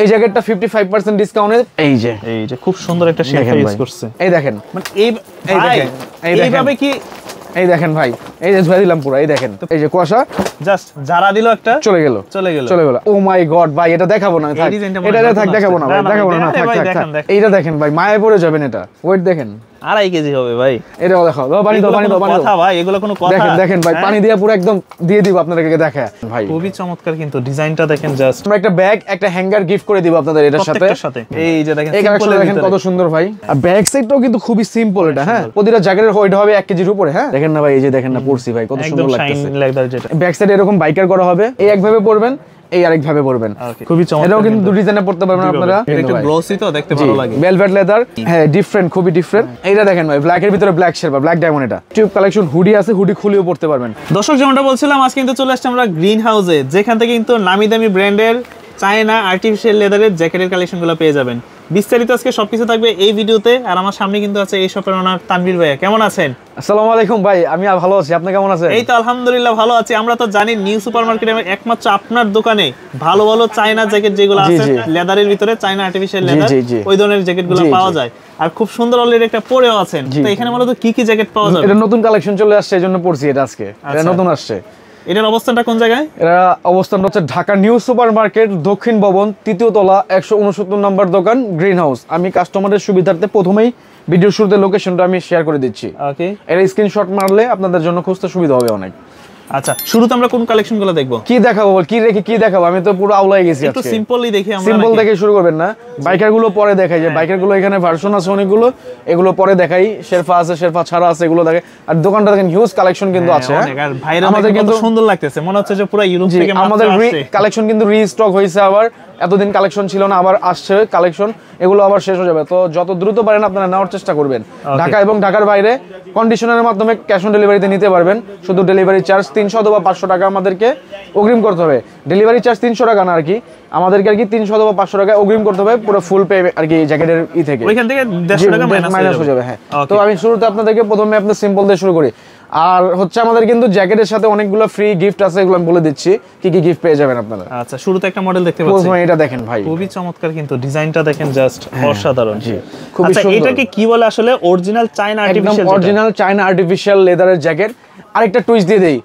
এই জ্যাকেটটা 55% ডিসকাউন্টে এই যে খুব সুন্দর একটা শেপ ইউজ করছে। এই দেখেন মানে এইভাবে কি এই দেখেন ভাই, এই যে ধুয়ে দিলাম পুরো, এই দেখেন এই যে কুয়াশা জাস্ট যারা দিল একটা চলে গেল। ও মাই গড ভাই, এটা দেখাবো না, এটা থাক, দেখাবো না ভাই, দেখাবো না, থাক। এইটা দেখেন ভাই, মায়ে পড়ে যাবেন। এটা ওয়েট দেখেন 2.5 কেজি হবে ভাই। এটাও দেখাও, পানি দাও কথা ভাই, এগুলো কোনো কথা? দেখেন ভাই, পানি দিয়ে পুরো একদম দিয়ে দিব আপনাদেরকে, দেখা ভাই খুবই চমৎকার কিন্তু ডিজাইনটা দেখেন। জাস্ট আমরা একটা ব্যাগ, একটা হ্যাঙ্গার গিফট করে দিব আপনাদের এটার সাথে। এই যে দেখেন, এই কালেকশন দেখেন কত সুন্দর ভাই। আর ব্যাগ সাইডটাও কিন্তু খুবই সিম্পল এটা। হ্যাঁ, প্রতিটা জ্যাকেটের ওয়েট হবে 1 কেজির উপরে। হ্যাঁ দেখেন না ভাই, এই যে দেখেন না পড়ছি ভাই, কত সুন্দর লাগতেছে। ব্যাক সাইডে এরকম বাইকার করা হবে, এই একভাবে পড়বেন, এই আরেক ভাবে পড়বেন, খুবই চমৎকার। এটাও কিন্তু দুটো ডিজাইনে পড়তে পারবেন আপনারা। একটু গ্লসি তো দেখতে ভালো লাগে, ভেলভেট লেদার। হ্যাঁ ডিফারেন্ট, খুবই ডিফারেন্ট। এইটা দেখেন ভাই, ব্ল্যাক এর ভিতরে ব্ল্যাক শেরপা, ব্ল্যাক ডায়মন্ড। এটা টিউব কালেকশন, হুডি আছে, হুডি খুলেও পড়তে পারবেন। দর্শক যেমনটা বলছিলাম, আজকে কিন্তু চলে আসছে আমরা গ্রিন হাউসে, যেখান থেকে কিন্তু নামি দামি ব্র্যান্ডের চায়না আর্টিফিশিয়াল লেদারের জ্যাকেটের কালেকশনগুলো পেয়ে যাবেন। বিস্তারিত আজকে সবকিছু থাকবে এই ভিডিওতে। আর আমার সামনে কিন্তু আছে এই শপের ওনার তানভীর ভাই। কেমন আছেন? আসসালামু আলাইকুম ভাই, আমি ভালো আছি, আপনি কেমন আছেন? এই তো আলহামদুলিল্লাহ ভালো আছি। আমরা তো জানি নিউ সুপার মার্কেটে একমাত্র আপনার দোকানে ভালো ভালো চায়না জ্যাকেট যেগুলো আছে লেদারের ভিতরে, চায়না আর্টিফিশিয়াল লেদার, ওই ধরনের জ্যাকেটগুলো পাওয়া যায়। আর খুব সুন্দর অলরেডি একটা পরেও আছেন। তো এখানে মূলত কি কি জ্যাকেট পাওয়া যাবে? এটা নতুন কালেকশন চলে আসছে, এজন্য পড়ছি এটা আজকে। এটা নতুন আসছে। এটার অবস্থানটা কোন জায়গায়? এরা অবস্থান হচ্ছে ঢাকা নিউ সুপার মার্কেট, দক্ষিণ ভবন, 3য় তলা, 169 নম্বর দোকান, গ্রিন হাউস। আমি কাস্টমারের সুবিধার্থে প্রথমেই ভিডিও শুরুতে লোকেশনটা আমি শেয়ার করে দিচ্ছি। ওকে, এর স্ক্রিনশট মারলে আপনাদের জন্য খুঁজতে সুবিধা হবে অনেক। আচ্ছা, শুরুতে আমরা কোন কালেকশনগুলো দেখব? কি দেখাবো, কি রেখে কি দেখাবো? আমি তো পুরো আউলাই গেছি আজকে। একটু সিম্পলি দেখি আমরা। সিম্পল দেখে শুরু করবেন না, বাইকার গুলো পরে দেখাই। যে বাইকার গুলো এখানে ভার্সন আছে অনেকগুলো, এগুলো পরে দেখাই। শেরফা আছে, শেরফা ছাড়া আছে, এগুলো দেখে। আর দোকানটা দেখেন হিউজ কালেকশন কিন্তু আছে। আমাদের কিন্তু সুন্দর লাগতেছে, মনে হচ্ছে যে পুরো ইউরোপ থেকে আমাদের কালেকশন কিন্তু রিস্টক হয়েছে। আবার এতদিন কালেকশন ছিল না, আবার আসছে কালেকশন। এগুলো আবার শেষ হয়ে যাবে, তো যত দ্রুত পারেন আপনারা নেওয়ার চেষ্টা করবেন। ঢাকা এবং ঢাকার বাইরে কন্ডিশনের মাধ্যমে ক্যাশ অন ডেলিভারিতে নিতে পারবেন। শুধু ডেলিভারি চার্জ 300 অথবা 500 টাকা আমাদেরকে অগ্রিম করতে হবে। ডেলিভারি চার্জ 300 টাকা না আর কি, আমাদেরকে আর কি 300 অথবা 500 টাকা অগ্রিম করতে হবে, পুরো ফুল পে আর কি জ্যাকেটের থেকে। ওইখান থেকে 150 টাকা মাইনাস হয়ে যাবে। হ্যাঁ, তো আমি শুরুতে আপনাদেরকে প্রথমে আপনাদের সিম্পল দিয়ে শুরু করি। আর হচ্ছে আমাদের কিন্তু জ্যাকেটের সাথে অনেকগুলো ফ্রি গিফট আছে, এগুলো আমি বলে দিচ্ছি কি কি গিফট পেয়ে যাবেন আপনারা। আচ্ছা, শুরুতে একটা মডেল দেখতে পাচ্ছি। প্রথমে এটা দেখেন ভাই, খুবই চমৎকার কিন্তু ডিজাইনটা দেখেন, জাস্ট অসাধারণ। জি, খুবই সুন্দর। এটাকে কি বলে আসলে? অরিজিনাল চায়না আর্টিফিশিয়াল, একদম অরিজিনাল চায়না আর্টিফিশিয়াল লেদারের জ্যাকেট। আরেকটা টুইস্ট দিয়ে দেই,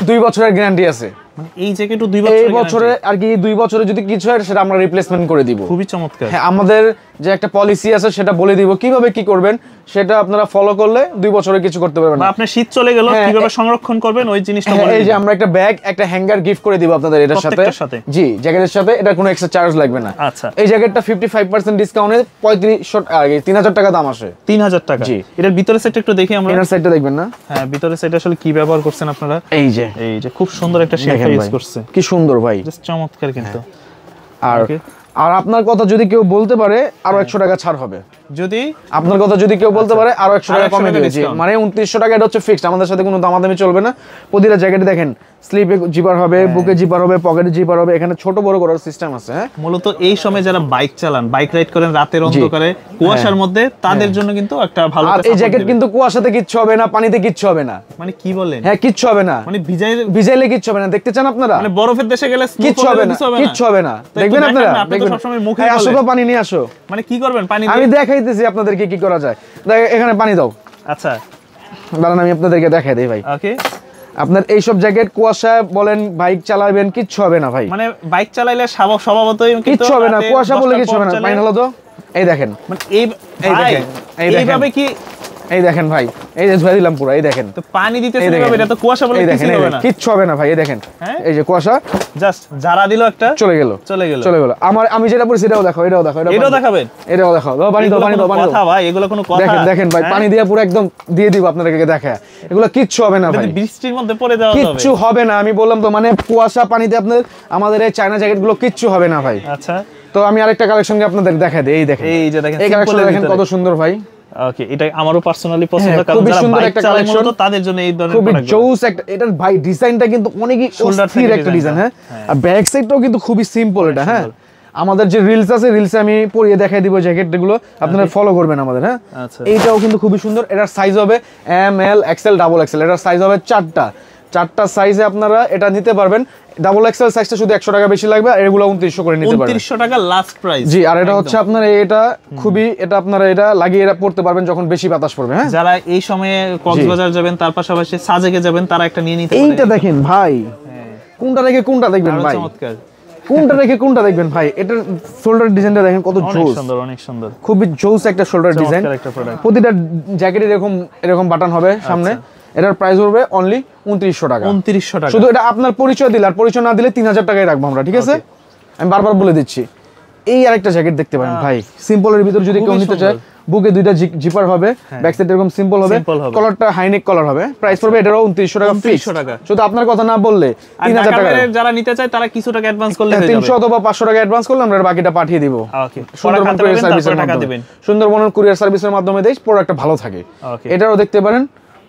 2 বছরের গ্যারান্টি আছে। মানে এই জ্যাকেটও 2 বছর, এই বছরে আর কি 2 বছরে যদি কিছু হয় সেটা আমরা রিপ্লেসমেন্ট করে দিব। খুবই চমৎকার। হ্যাঁ, আমাদের যে একটা পলিসি আছে সেটা বলে দিব, কিভাবে কি করবেন সেটা আপনারা ফলো করলে 2 বছরে কিছু করতে পারবেন। আপনি শীত চলে গেল কিভাবে সংরক্ষণ করবেন ওই জিনিসটা বলে। এই যে আমরা একটা ব্যাগ, একটা হ্যাঙ্গার গিফট করে দিব আপনাদের এটার সাথে। জি, জ্যাকেটের সাথে। এটা কোনো এক্সট্রা চার্জ লাগবে না। আচ্ছা, এই জ্যাকেটটা 55% ডিসকাউন্টে 3000 টাকা দাম আসে। 3000 টাকা। জি, এটার ভিতরের সাইডটা একটু দেখি আমরা। ইনার সাইডটা দেখবেন না? হ্যাঁ, ভিতরের সাইডে আসলে কি ব্যবহার করছেন আপনারা? এই যে খুব সুন্দর একটা শেপ ইউজ করছে। কি সুন্দর ভাই, জাস্ট চমৎকার কিন্তু। আর আপনার কথা যদি কেউ বলতে পারে আরো 100 টাকা ছাড় হবে। যদি আপনার কথা যদি কেউ বলতে পারে আরো 100 টাকা কমে দিবে। মানে 2900 টাকা, এটা হচ্ছে ফিক্সড, আমাদের সাথে কোনো দামাদামি চলবে না। প্রতিটা জ্যাকেটে দেখেন স্লিপে জিপার হবে, বুকে জিপার হবে, পকেটে জিপার হবে, এখানে ছোট বড় করার সিস্টেম আছে। হ্যাঁ, মূলত এই সময় যারা বাইক চালান, বাইক রাইড করেন রাতের অন্ধকারে কুয়াশার মধ্যে, তাদের জন্য কিন্তু একটা ভালো। আর এই জ্যাকেট কিন্তু কুয়াশাতে কিচ্ছু হবে না, পানিতে কিচ্ছু হবে না। মানে কি বলেন? হ্যাঁ, কিচ্ছু হবে না। মানে ভিজাইলে কিচ্ছু হবে না। দেখতে চান আপনারা? মানে বরফের দেশে গেলে কিচ্ছু হবে না, কিচ্ছু হবে না। দেখবেন আপনারা, দেখবেন সবসময় মুখে আসো তো, পানি নিয়ে আসো। মানে কি করবেন? পানি আমি দেখাইতেছি আপনাদেরকে কি করা যায়। এখানে পানি দাও। আচ্ছা, দাঁড়ান আমি আপনাদেরকে দেখাই দেই ভাই। ওকে, আপনার এইসব জ্যাকেট কুয়াশা বলেন, বাইক চালাবেন, কিচ্ছু হবে না ভাই। মানে বাইক চালাইলে স্বভাবতই কিচ্ছু হবে না, কুয়াশা বলে কিচ্ছু হবে না। পানি হলো তো, এই দেখেন। মানে এইভাবে কি? এই দেখেন ভাই, এই যে ধুয়ে দিলাম পুরো, এই দেখেন। তো পানি দিতেছেন কিভাবে? এটা তো কুয়াশা বলে কিছু হবে না। কিচ্ছু হবে না ভাই, এই দেখেন। এই যে কুয়াশা, জাস্ট যারা দিল একটা চলে গেল। আমি যেটা বলছি এটাও দেখো, এটাও দেখাবেন, এটাও দেখাও। পানি দাও, কথা ভাই, এগুলো কোনো কথা? দেখেন ভাই, পানি দিয়ে পুরো একদম দিয়ে দিব আপনাদেরকে দেখা। এগুলো কিচ্ছু হবে না ভাই, বৃষ্টির মধ্যে পড়ে যাওয়া যাবে, কিচ্ছু হবে না। আমি বললাম তো, মানে কুয়াশা পানিতে আপনাদের আমাদের এই চায়না জ্যাকেট গুলো কিচ্ছু হবে না ভাই। আচ্ছা, তো আমি আরেকটা কালেকশন আপনাদের দেখা দেই। এই দেখেন, এই কালেকশন দেখেন কত সুন্দর ভাই। ওকে, এটা আমারও পার্সোনালি পছন্দ, কারণ যারা বাইক চালায় মূলত তাদের জন্য এই ধরনের খুবই জোস একটা। এটার ভাই ডিজাইনটা কিন্তু অনেকই অস্থির একটা ডিজাইন। হ্যাঁ, আর ব্যাক সাইডটাও কিন্তু খুবই সিম্পল এটা। হ্যাঁ, আমাদের যে রিলস আছে, রিলসে আমি পরিয়ে দেখাই দিব জ্যাকেটগুলো, আপনারা ফলো করবেন আমাদের। হ্যাঁ, এইটাও কিন্তু খুবই সুন্দর। এটার সাইজ হবে এম, এল, এক্সেল, ডাবল এক্সেল। এটার সাইজ হবে 4টা। চারটা সাইজে আপনারা এটা নিতে পারবেন। ডাবল এক্সেল সাইজটা শুধু 100 টাকা বেশি লাগবে, আর এগুলো 2900 করে নিতে পারবেন। 2900 টাকা লাস্ট প্রাইস। জি, আর এটা হচ্ছে আপনার এটা খুবই, এটা আপনারা এটা লাগিয়ে এটা পড়তে পারবেন যখন বেশি বাতাস পড়বে। হ্যাঁ, যারা এই সময়ে কক্সবাজার যাবেন, তার পাশাপাশি সাজেকে যাবেন, তারা একটা নিয়ে নিতে পারেন। এইটা দেখেন ভাই, কোনটা রেখে কোনটা দেখবেন ভাই, চমৎকার। কোনটা রেখে কোনটা দেখবেন ভাই। এটার শোল্ডার ডিজাইনটা দেখেন কত জোস, সুন্দর, অনেক সুন্দর, খুবই জোস একটা শোল্ডার ডিজাইন। প্রতিটা জ্যাকেটে এরকম বাটন হবে সামনে। এটার প্রাইস হবে অনলি 2900 টাকা। 2900 টাকা। শুধু এটা আপনার পরিচয় দিলে, আর পরিচয় না দিলে 3000 টাকায় রাখবো আমরা, ঠিক আছে? আমি বারবার বলে দিচ্ছি। এই আরেকটা জ্যাকেট দেখতে পারেন ভাই, সিম্পলের ভিতর যদি কেউ নিতে চায়, বুকে দুইটা জিপার হবে, ব্যাক সাইড এরকম সিম্পল হবে, কলারটা হাইনেক কলার হবে। প্রাইস পড়বে এটারও 2900 টাকা ফিক্স। শুধু আপনার কথা না বললে 3000 টাকা। যারা নিতে চায় তারা কিছু টাকা অ্যাডভান্স করলে হয়ে যাবে। 300 অথবা 500 টাকা অ্যাডভান্স করলে আমরা বাকিটা পাঠিয়ে দিব। ওকে, সুন্দরবন কুরিয়ার সার্ভিসের মাধ্যমে। সুন্দরবন কুরিয়ার সার্ভিসের মাধ্যমে দেই, প্রোডাক্টটা ভালো থাকে। এটাও দেখতে পারেন,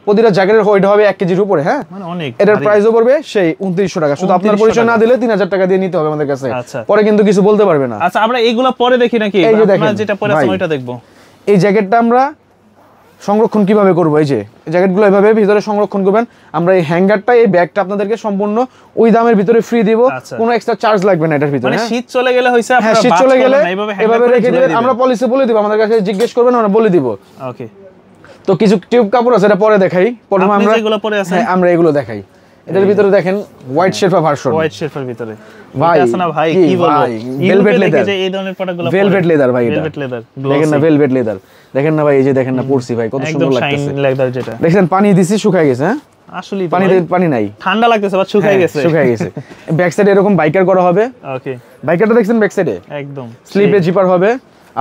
প্রতিটা জ্যাকেটের ওয়েট হবে 1 কেজির উপরে। হ্যাঁ, মানে অনেক। এটার প্রাইসও পড়বে সেই 2900 টাকা। শুধু আপনার পরিচয় না দিলে 3000 টাকা দিয়ে নিতে হবে আমাদের কাছে। পরে কিন্তু কিছু বলতে পারবে না। আচ্ছা, আমরা এইগুলা পরে দেখি নাকি? আমরা যেটা পরে আছে ওইটা দেখব। এই জ্যাকেটটা আমরা সংরক্ষণ কিভাবে করব? এই যে জ্যাকেটগুলো এভাবে ভিতরে সংরক্ষণ করবেন। আমরা এই হ্যাঙ্গারটা, এই ব্যাগটা আপনাদেরকে সম্পূর্ণ ওই দামের ভিতরে ফ্রি দিব, কোনো এক্সট্রা চার্জ লাগবে না এটার ভিতরে। মানে শীত চলে গেলে হইছে, আপনারা শীত চলে গেলে এভাবে রেখে দিবেন। আমরা পলিসি বলে দিব, আমাদের কাছে জিজ্ঞেস করবেন, আমরা বলে দিব। ওকে, তো কিছু টিউব কাপড় আছে, এটা পরে দেখাই। পরে আমরা এগুলো পরে আছে, হ্যাঁ আমরা এগুলো দেখাই। এটার ভিতরে দেখেন হোয়াইট শেরপা ভার্সন, হোয়াইট শেরপার ভিতরে ভাই এটা আছে না ভাই, কি বলবো, ভেলভেট লেদার। যে এই ধরনের প্রোডাক্টগুলো ভেলভেট লেদার ভাই, এটা ভেলভেট লেদার দেখেন না, ভেলভেট লেদার দেখেন না ভাই, এই যে দেখেন না পরছি ভাই, কত সুন্দর লাগতেছে। একদম শাইন লেদার যেটা দেখেন পানি দিছি, শুকায় গেছে। হ্যাঁ, আসলে পানি নাই, ঠান্ডা লাগতেছে, বাট শুকায় গেছে, শুকায় গেছে। ব্যাক সাইডে এরকম বাইকার করা হবে। ওকে, বাইকারটা দেখছেন ব্যাক সাইডে একদম স্লিপে জিপার হবে,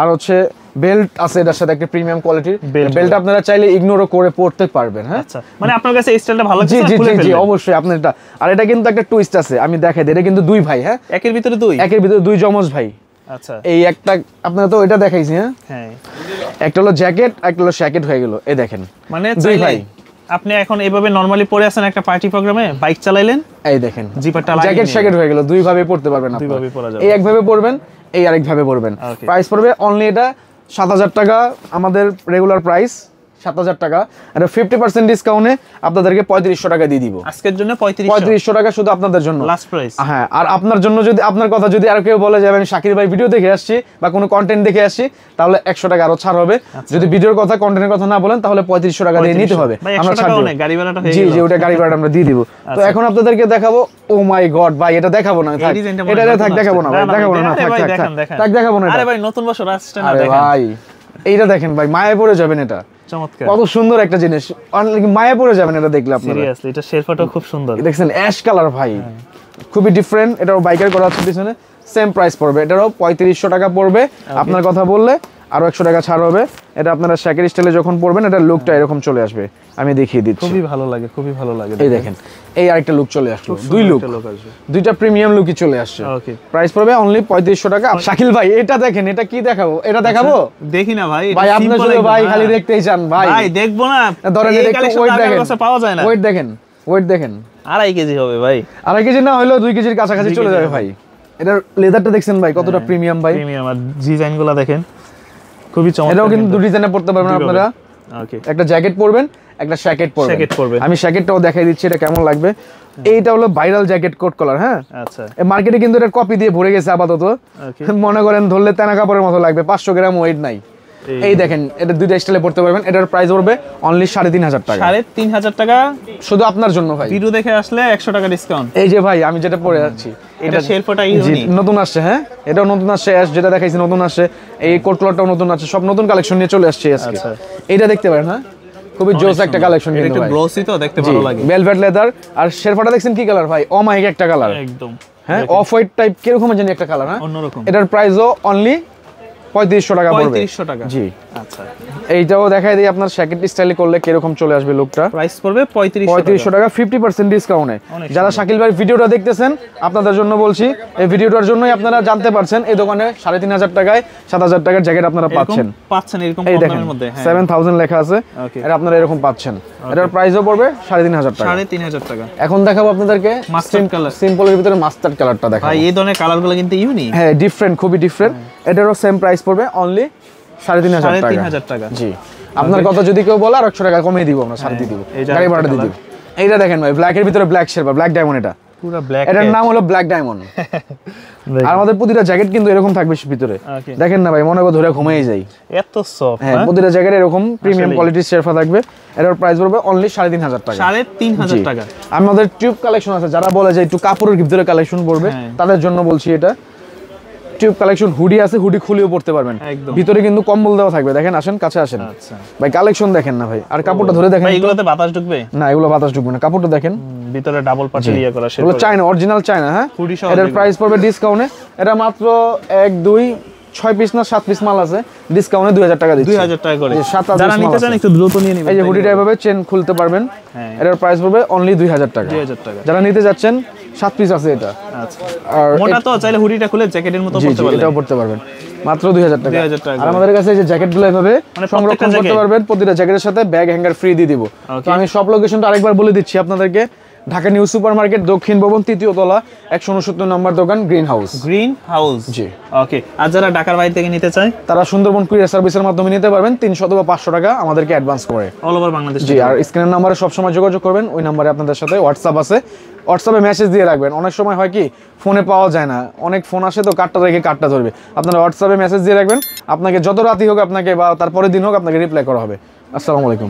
আর হচ্ছে বেল্ট আছে এটার সাথে, একটা প্রিমিয়াম কোয়ালিটির বেল্ট। আপনারা চাইলে ইগনোরও করে পড়তে পারবেন। হ্যাঁ, আচ্ছা, মানে আপনার কাছে এই স্টাইলটা ভালো লাগছে? জি জি জি, অবশ্যই আপনার এটা। আর এটা কিন্তু একটা টুইস্ট আছে, আমি দেখাই দিই। এটা কিন্তু দুই ভাই। হ্যাঁ, একের ভিতরে দুই জমজ ভাই। আচ্ছা, এই একটা আপনারা তো এটা দেখাইছি। হ্যাঁ, একটা হলো জ্যাকেট, একটা হলো শ্যাকেট হয়ে গেল। এই দেখেন, মানে দুই ভাই। আপনি এখন এইভাবে নরমালি পরে আছেন একটা পার্টি প্রোগ্রামে, বাইক চালাইলেন, এই দেখেন জিপারটা জ্যাকেট শ্যাকেট হয়ে গেল। দুই ভাবে পড়তে পারবেন আপনি, দুইভাবে পরা যাবে। এই একভাবে পড়বেন, এই আরেকভাবে পড়বেন। প্রাইস পড়বে অনলি এটা 7000 টাকা, আমাদের রেগুলার প্রাইস 7000 টাকা। এটা 50% ডিসকাউন্টে আপনাদেরকে 3500 টাকা দিয়ে দিব আজকের জন্য। 3500 টাকা শুধু আপনাদের জন্য লাস্ট প্রাইস। হ্যাঁ, আর আপনার জন্য যদি আপনার কথা যদি আর কেউ বলে যাবেন শাকির ভাই ভিডিও দেখে আসছি বা কোনো কন্টেন্ট দেখে আসছি, তাহলে 100 টাকা আরো ছাড় হবে। যদি ভিডিওর কথা, কন্টেন্টের কথা না বলেন, তাহলে 3500 টাকা দিয়ে নিতে হবে। আমরা ছাড় দেব, গাড়ি ভাড়াটা হয়ে গেল। জি জি, ওটা গাড়ি ভাড়াটা আমরা দিয়ে দিব। তো এখন আপনাদেরকে দেখাবো। ও মাই গড ভাই, এটা দেখাবো না, থাক এটা থাক, দেখাবো না ভাই, দেখাবো না, থাক থাক, দেখাবো না। আরে ভাই, নতুন বছর আসছে না, আরে ভাই এইটা দেখেন ভাই, মায়ে পড়ে যাবেন। এটা চমৎকার, কত সুন্দর একটা জিনিস, মায়ে পড়ে যাবেন এটা দেখলে আপনারা। সিরিয়াসলি এটা শেরপাটাও খুব সুন্দর। দেখছেন অ্যাশ কালার ভাই, খুবই ডিফারেন্ট। এটাও বাইকার করা আছে পিছনে, সেম প্রাইস পড়বে। এটারও 3500 টাকা পড়বে। আপনার কথা বললে আরো 100 টাকা ছাড় হবে। এটা আপনারা শ্যাকের স্টাইলে যখন পরবেন, এটা লুকটা এরকম চলে আসবে। আমি দেখিয়ে দিচ্ছি, খুবই ভালো লাগে, খুবই ভালো লাগে। এই দেখেন, এই আরেকটা লুক চলে আসলো, দুই লুক, দুইটা প্রিমিয়াম লুকই চলে আসছে। ওকে, প্রাইস পড়বে অনলি 3500 টাকা। শাকিল ভাই এটা দেখেন, এটা কি দেখাবো? এটা দেখাবো? দেখি না ভাই, ভাই আপনি শুধু ভাই খালি দেখতেই চান ভাই। ভাই দেখবো না, ধরেন এটা একটু ওয়েট দেখেন, পাওয়া যায় না। ওয়েট দেখেন, ওয়েট দেখেন, 2.5 কেজি হবে ভাই। 2.5 কেজি না হলেও 2 কেজির কাছাকাছি চলে যাবে ভাই। এটার লেদারটা দেখছেন ভাই কতটা প্রিমিয়াম ভাই। প্রিমিয়াম, আর ডিজাইনগুলো দেখেন খুবই চমৎকার। এটাও কিন্তু দুটো ডিজাইনে পড়তে পারবেন আপনারা। ওকে, একটা জ্যাকেট পরবেন, একটা শ্যাকেট পরবেন। আমি শ্যাকেটটাও দেখাই দিচ্ছি, এটা কেমন লাগবে। এইটা হলো ভাইরাল জ্যাকেট কোট কলার। হ্যাঁ, আচ্ছা, মার্কেটে কিন্তু এটা কপি দিয়ে ভরে গেছে আপাতত। মনে করেন ধরলে তেনা কাপড়ের মতো লাগবে, 500 গ্রাম ওয়েট নাই। এই দেখেন, এটা দুইটা স্টাইলে পড়তে পারবেন। এটার প্রাইস পড়বে অনলি 3500 টাকা। 3500 টাকা শুধু আপনার জন্য ভাই। ভিডিও দেখে আসলে 100 টাকা ডিসকাউন্ট। এই যে ভাই আমি যেটা পরে যাচ্ছি, এটা শেরপাটা ইউনিক, নতুন আসছে। হ্যাঁ, এটাও নতুন আসছে, অ্যাশ যেটা দেখাইছি নতুন আসছে, এই কোট কলারটাও নতুন আসছে, সব নতুন কালেকশন নিয়ে চলে আসছে আজকে। এইটা দেখতে পারেন, হ্যাঁ খুবই জোস একটা কালেকশন কিন্তু একটু ভাই, গ্লসি তো দেখতে ভালো লাগে। Velvet leather. আর শেরপাটা দেখছেন কি কালার ভাই, অমাইক একটা কালার একদম। হ্যাঁ, অফ হোয়াইট টাইপ কিরকম জানি একটা কালার। হ্যাঁ, অন্যরকম। এটার প্রাইসও অনলি 3500 টাকা পড়বে। 3500 টাকা, জি। আচ্ছা, এইটাও দেখাই দিই আপনার শ্যাকেট স্টাইলে করলে কিরকম চলে আসবে লুকটা। প্রাইস পড়বে 3500 টাকা 50% ডিসকাউন্টে। যারা শাকিল ভাই ভিডিওটা দেখতেছেন, আপনাদের জন্য বলছি, এই ভিডিওটার জন্যই আপনারা জানতে পারছেন এই দোকানে 3500 টাকায় 7000 টাকার জ্যাকেট আপনারা পাচ্ছেন এরকম এই কম দেখেন, দামের মধ্যে। 7000 লেখা আছে, এটা আপনারা এরকম পাচ্ছেন। এটার প্রাইসও পড়বে 3500 টাকা। 3500 টাকা। এখন দেখাবো আপনাদেরকে মাস্টার্ড কালার, সিম্পলের ভিতরে মাস্টার্ড কালারটা দেখাবো। ভাই এই ধরনের কালারগুলো কিন্তু ইউনিক। হ্যাঁ, ডিফারেন্ট, খুবই ডিফারেন্ট। এটারও সেম প্রাইস পড়বে অনলি 3500 টাকা। জি, আপনার কথা যদি কেউ বলে আর 100 টাকা কমিয়ে দিব, আমরা ছাড় দিয়ে দিব, গাড়ি ভাড়াটা দিয়ে দিব। এইটা দেখেন ভাই, ব্ল্যাক এর ভিতরে ব্ল্যাক শেরপা, ব্ল্যাক ডায়মন্ড, এটা পুরো ব্ল্যাক, এটার নাম হলো ব্ল্যাক ডায়মন্ড। আর আমাদের প্রতিটা জ্যাকেট কিন্তু এরকম থাকবে ভিতরে, দেখেন না ভাই, মনে করে ধরে ঘুমিয়ে যাই, এত সফট। হ্যাঁ, প্রতিটা জ্যাকেট এরকম প্রিমিয়াম কোয়ালিটির শেরপা থাকবে। এটার প্রাইস পড়বে অনলি 3,500 টাকা। 3,500 টাকা। আমাদের টিউব কালেকশন আছে, যারা বলে যে একটু কাপড়ের ভিতরে কালেকশন পড়বে, তাদের জন্য বলছি এটা টিউব কালেকশন। হুডি আছে, হুডি খুলেও পড়তে পারবেন, ভিতরে কিন্তু কম্বল দেওয়া থাকবে। দেখেন, আসেন কাছে আসেন ভাই, কালেকশন দেখেন না ভাই, আর কাপড়টা ধরে দেখেন। এগুলোতে বাতাস ঢুকবে না? এগুলো বাতাস ঢুকবে না, কাপড়টা দেখেন, ভিতরে ডাবল পার্টের ইয়া করা, এগুলো চায়না, অরিজিনাল চায়না। হ্যাঁ, এটার প্রাইস পড়বে ডিসকাউন্টে, এটা মাত্র 1 2 6 পিস না 7 পিস মাল আছে, ডিসকাউন্টে 2,000 টাকা দিচ্ছি। 2,000 টাকা করে। 7 যারা নিতে চান একটু দ্রুত নিয়ে নেবেন। এই যে হুডিটা এভাবে চেন খুলতে পারবেন, এটার প্রাইস পড়বে অনলি 2,000 টাকা। 2,000 টাকা। যারা নিতে যাচ্ছেন 7 পিস আছে এটা। আচ্ছা, আর মোটা তো চাইলে হুডিটা খুলে জ্যাকেটের মতো পরতে পারবেন, এটাও পরতে পারবেন, মাত্র 2,000 টাকা। 2,000 টাকা। আর আমাদের কাছে এই যে জ্যাকেটগুলো এভাবে সংরক্ষণ করতে পারবেন, প্রতিটা জ্যাকেটের সাথে ব্যাগ হ্যাঙ্গার ফ্রি দিয়ে দিব। তো আমি সব লোকেশনটা আরেকবার বলে দিচ্ছি আপনাদেরকে। ঢাকা নিউ সুপার মার্কেট, দক্ষিণ ভবন, 3য় তলা, 169 নম্বর দোকান, গ্রিন হাউস। গ্রিন হাউস, জি। ওকে। আর যারা ঢাকার বাইরে থেকে নিতে চায়, তারা সুন্দরবন কুরিয়ার সার্ভিসের মাধ্যমে নিতে পারবেন, 300 বা 500 টাকা আমাদেরকে অ্যাডভান্স করে, অল ওভার বাংলাদেশ। জি। আর স্ক্রিনের নাম্বারে সবসময় যোগাযোগ করবেন, ওই নাম্বারে আপনাদের সাথে হোয়াটসঅ্যাপ আছে, হোয়াটসঅ্যাপে মেসেজ দিয়ে রাখবেন। অনেক সময় হয় কি, ফোনে পাওয়া যায় না, অনেক ফোন আসে, তো কার্ডটা রেখে কার্ডটা ধরবে। আপনারা হোয়াটসঅ্যাপে মেসেজ দিয়ে রাখবেন, আপনাকে যত রাতই হোক আপনাকে, বা তারপরের দিন হোক আপনাকে রিপ্লাই করা হবে। আসসালামু আলাইকুম।